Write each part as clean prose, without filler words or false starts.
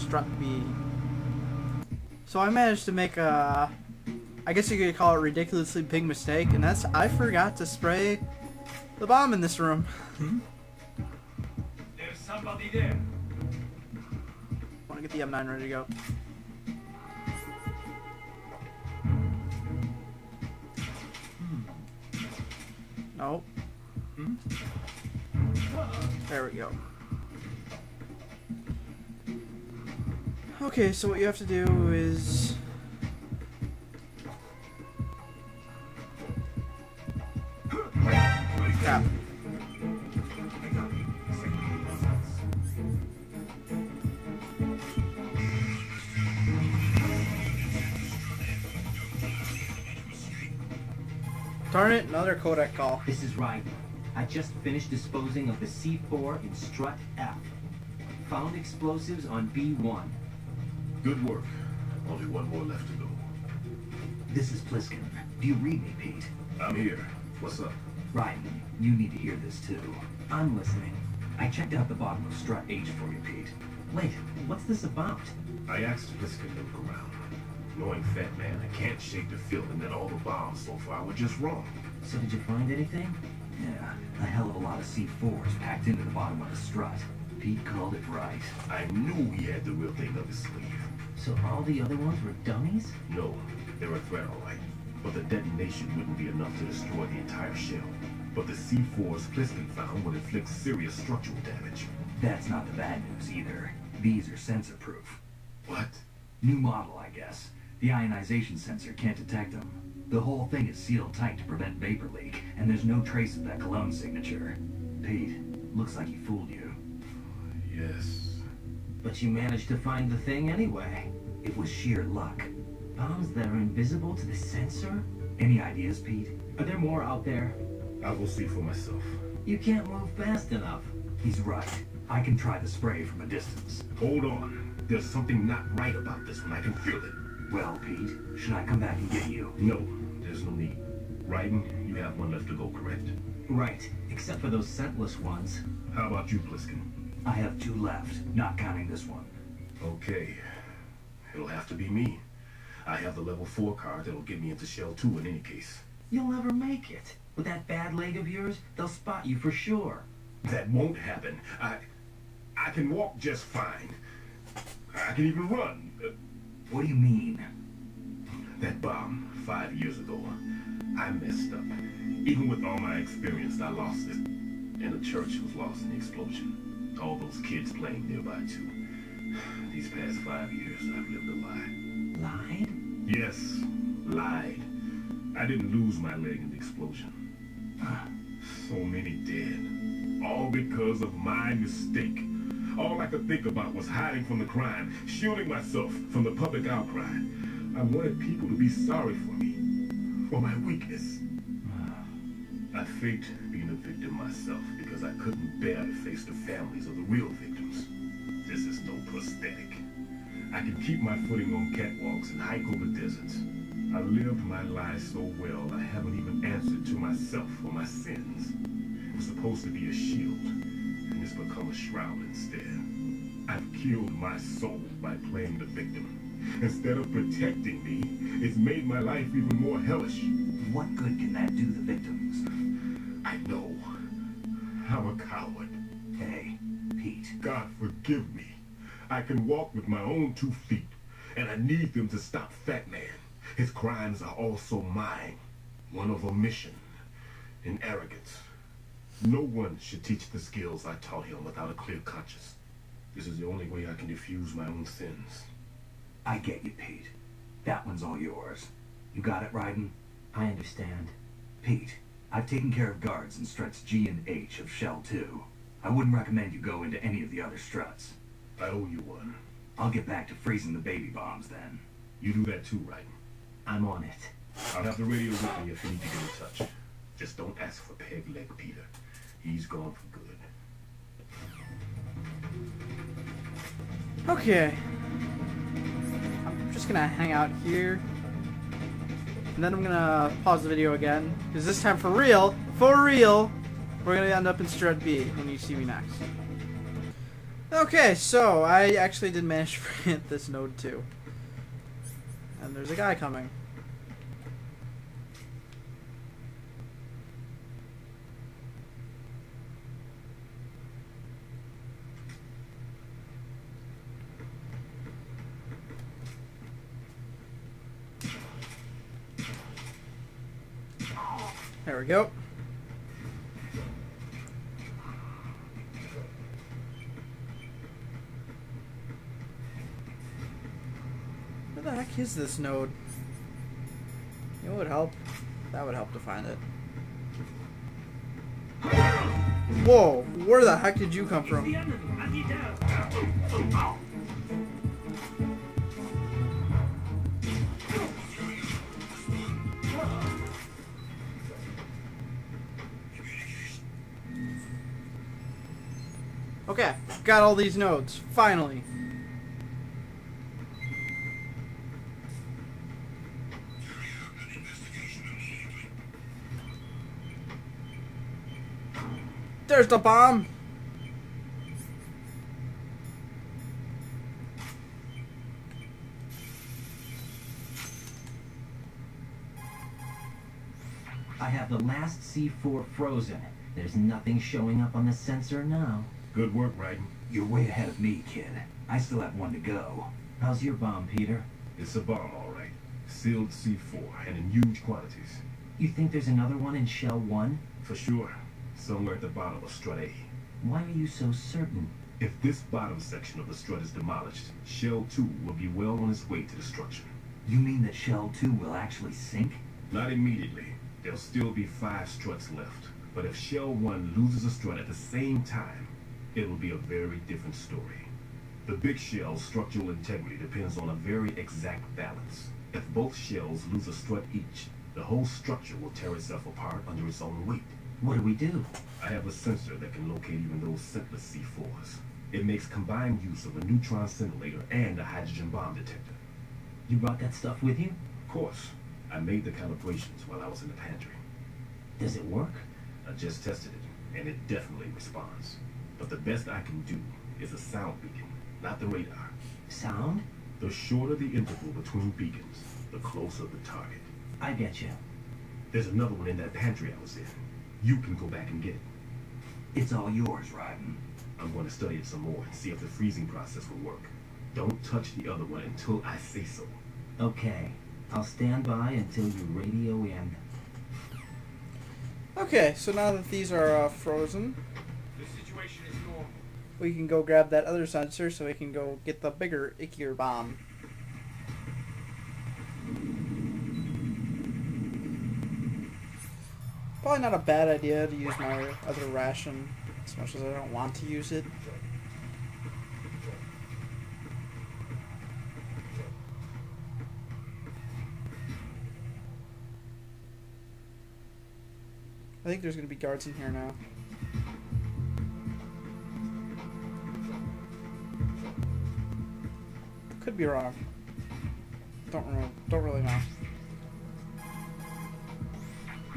strut B. So I managed to make a, I guess you could call it a ridiculously big mistake, and that's I forgot to spray the bomb in this room. There's somebody there. I want to get the M9 ready to go. Nope. There we go. Okay, so what you have to do is crap. Darn it, another Kodak call. This is right. I just finished disposing of the C4 in strut F. Found explosives on B1. Good work. Only one more left to go. This is Pliskin. Do you read me, Pete? I'm here. What's up? Right. You need to hear this too. I'm listening. I checked out the bottom of strut H for you, Pete. Wait, what's this about? I asked Pliskin to look around. Knowing Fat Man, I can't shake the feeling that all the bombs so far were just wrong. So did you find anything? Yeah, a hell of a lot of C4s packed into the bottom of the strut. Pete called it right. I knew he had the real thing up his sleeve. So all the other ones were dummies? No, they're a threat, all right. But the detonation wouldn't be enough to destroy the entire shell. But the C4s Pliskin found would inflict serious structural damage. That's not the bad news either. These are sensor-proof. What? New model, I guess. The ionization sensor can't detect them. The whole thing is sealed tight to prevent vapor leak, and there's no trace of that cologne signature. Pete, looks like he fooled you. Yes. But you managed to find the thing anyway. It was sheer luck. Bombs that are invisible to the sensor? Any ideas, Pete? Are there more out there? I'll go see for myself. You can't move fast enough. He's right. I can try the spray from a distance. Hold on. There's something not right about this one. I can feel it. Well, Pete, should I come back and get you? No, there's no need. Raiden, you have one left to go, correct? Right, except for those scentless ones. How about you, Pliskin? I have 2 left, not counting this one. Okay. It'll have to be me. I have the level 4 card that'll get me into Shell 2 in any case. You'll never make it. With that bad leg of yours, they'll spot you for sure. That won't happen. I can walk just fine. I can even run. What do you mean? That bomb, 5 years ago, I messed up. Even with all my experience, I lost it. And the church was lost in the explosion. All those kids playing nearby, too. These past 5 years, I've lived a lie. Lied? Yes, lied. I didn't lose my leg in the explosion. So many dead. All because of my mistake. All I could think about was hiding from the crime, shielding myself from the public outcry. I wanted people to be sorry for me, for my weakness. I faked being a victim myself because I couldn't bear to face the families of the real victims. This is no prosthetic. I can keep my footing on catwalks and hike over deserts. I lived my life so well I haven't even answered to myself for my sins. It was supposed to be a shield, and it's become a shroud instead. I've killed my soul by playing the victim. Instead of protecting me, it's made my life even more hellish. What good can that do the victims? I know. I'm a coward. Hey, Pete. God forgive me. I can walk with my own 2 feet, and I need them to stop Fat Man. His crimes are also mine. One of omission and arrogance. No one should teach the skills I taught him without a clear conscience. This is the only way I can diffuse my own sins. I get you, Pete. That one's all yours. You got it, Raiden? I understand. Pete, I've taken care of guards in struts G and H of Shell 2. I wouldn't recommend you go into any of the other struts. I owe you one. I'll get back to freezing the baby bombs then. You do that too, Raiden. I'm on it. I'll have the radio with me if you need to get in touch. Just don't ask for Peg Leg Peter. He's gone for good. Okay. I'm just gonna hang out here. And then I'm gonna pause the video again. Because this time for real, we're gonna end up in Strut B when you see me next. Okay, so I actually did manage to hit this node too. And there's a guy coming. There we go. Where the heck is this node? You know what would help? That would help to find it. Whoa, where the heck did you come from? Okay, got all these nodes, finally. There's the bomb! I have the last C4 frozen. There's nothing showing up on the sensor now. Good work, Raiden. You're way ahead of me, kid. I still have one to go. How's your bomb, Peter? It's a bomb, all right. Sealed C4, and in huge quantities. You think there's another one in Shell 1? For sure. Somewhere at the bottom of Strut A. Why are you so certain? If this bottom section of the strut is demolished, Shell 2 will be well on its way to destruction. You mean that Shell 2 will actually sink? Not immediately. There'll still be 5 struts left. But if Shell 1 loses a strut at the same time, it will be a very different story. The big shell's structural integrity depends on a very exact balance. If both shells lose a strut each, the whole structure will tear itself apart under its own weight. What do we do? I have a sensor that can locate even those scentless C4s. It makes combined use of a neutron scintillator and a hydrogen bomb detector. You brought that stuff with you? Of course, I made the calibrations while I was in the pantry. Does it work? I just tested it, and it definitely responds. But the best I can do is a sound beacon, not the radar. Sound? The shorter the interval between beacons, the closer the target. I get you. There's another one in that pantry I was in. You can go back and get it. It's all yours, Raiden. I'm going to study it some more and see if the freezing process will work. Don't touch the other one until I say so. Okay. I'll stand by until you radio in. Okay, so now that these are frozen, The situation is normal. we can go grab that other sensor so we can go get the bigger, ickier bomb. Probably not a bad idea to use my other ration, as much as I don't want to use it. I think there's going to be guards in here now. Could be wrong. Don't really know.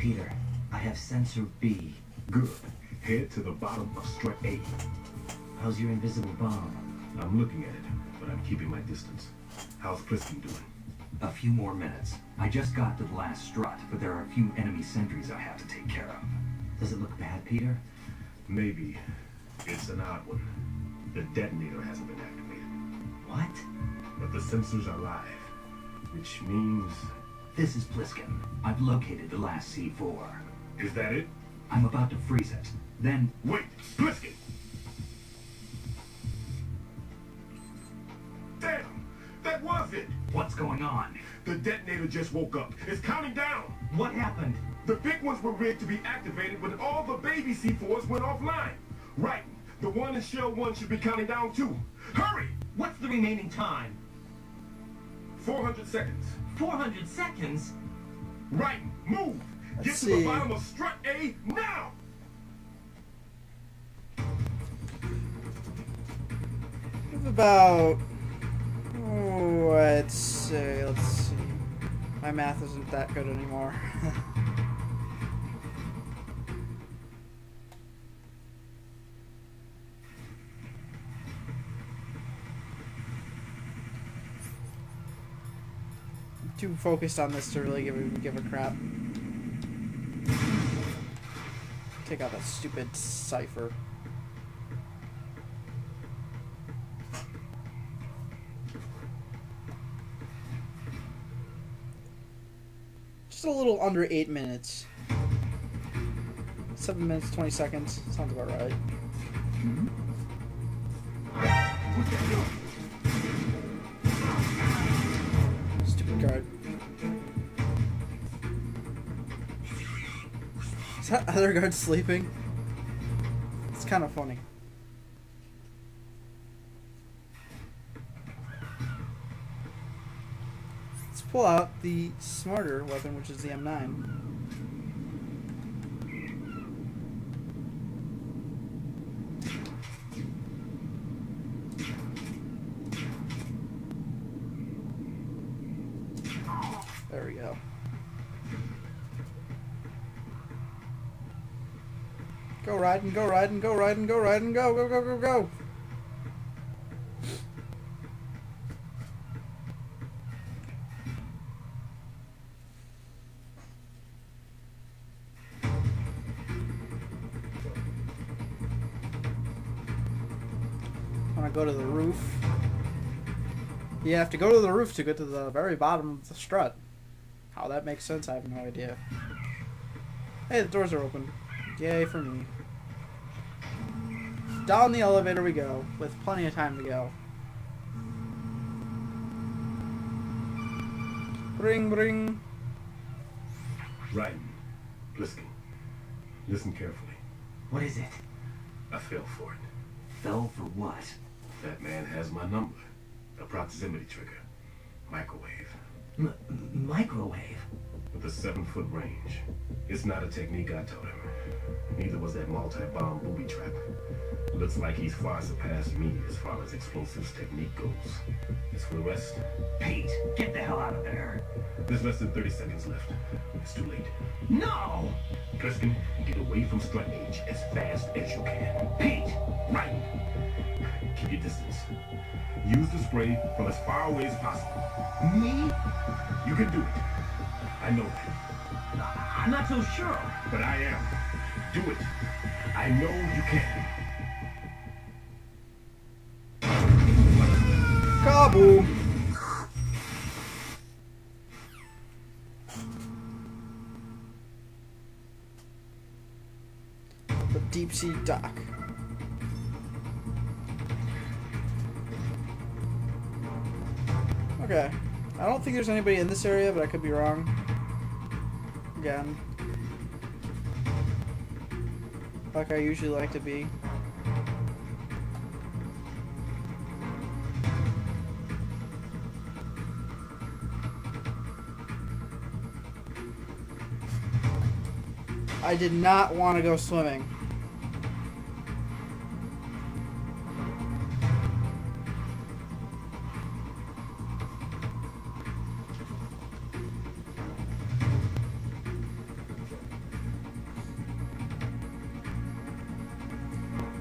Peter, I have sensor B. Good. Head to the bottom of Strut A. How's your invisible bomb? I'm looking at it, but I'm keeping my distance. How's Pliskin doing? A few more minutes. I just got to the last strut, but there are a few enemy sentries I have to take care of. Does it look bad, Peter? Maybe. It's an odd one. The detonator hasn't been activated. What? But the sensors are live, which means... This is Pliskin. I've located the last C4. Is that it? I'm about to freeze it. Then... Wait! Pliskin! Damn! That was it! What's going on? The detonator just woke up. It's counting down! What happened? The big ones were rigged to be activated when all the baby C4s went offline. Right. The one in Shell 1 should be counting down too. Hurry! What's the remaining time? 400 seconds. 400 seconds? Right. Move! Get Let's to see. the bottom of Strut A now! About... Oh, let's see. My math isn't that good anymore. too focused on this to really give a crap. Take out that stupid cipher. Just a little under 8 minutes. 7 minutes, 20 seconds. Sounds about right. Stupid guard. Is that other guard sleeping? It's kind of funny. Let's pull out the smarter weapon, which is the M9. There we go. Go riding, go riding, go riding, go riding, go, go, go, go, go! Want to go to the roof? You have to go to the roof to get to the very bottom of the strut. How that makes sense, I have no idea. Hey, the doors are open. Yay for me. Down the elevator we go, with plenty of time to go. Bring, bring. Raiden, Bliskin, listen carefully. What is it? I fell for it. Fell for what? That man has my number. A proximity trigger. Microwave. Microwave? With a 7-foot range. It's not a technique I taught him. Neither was that multi-bomb booby trap. Looks like he's far surpassed me as far as explosives technique goes. As for the rest, Pete, get the hell out of there. there's less than 30 seconds left. It's too late. No! Bliskin, get away from strut age as fast as you can. Pete! Right. Keep your distance. Use the spray from as far away as possible. Me? You can do it. I know that. I'm not so sure. But I am. Do it. I know you can. Kaboom! The deep sea dock. Okay. I don't think there's anybody in this area, but I could be wrong. Again. Like I usually like to be. I did not want to go swimming.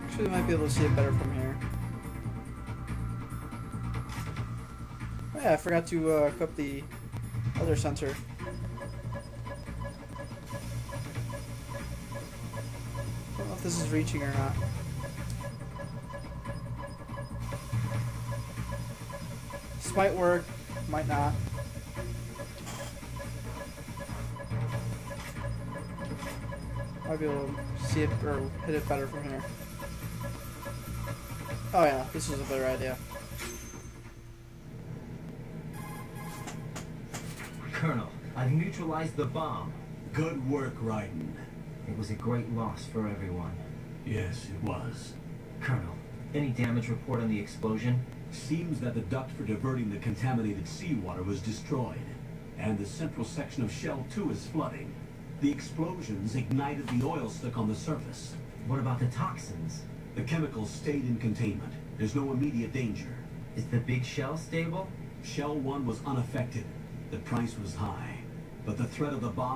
Actually, might be able to see it better from here. Oh yeah, I forgot to equip the other sensor. I don't know if this is reaching or not. This might work, might not. Might be able to see it or hit it better from here. Oh yeah, this is a better idea. Colonel, I've neutralized the bomb. Good work, Raiden. It was a great loss for everyone. Yes, it was. Colonel, any damage report on the explosion? Seems that the duct for diverting the contaminated seawater was destroyed, and the central section of Shell 2 is flooding. The explosions ignited the oil slick on the surface. What about the toxins? The chemicals stayed in containment. There's no immediate danger. Is the big shell stable? Shell 1 was unaffected. The price was high, but the threat of the bomb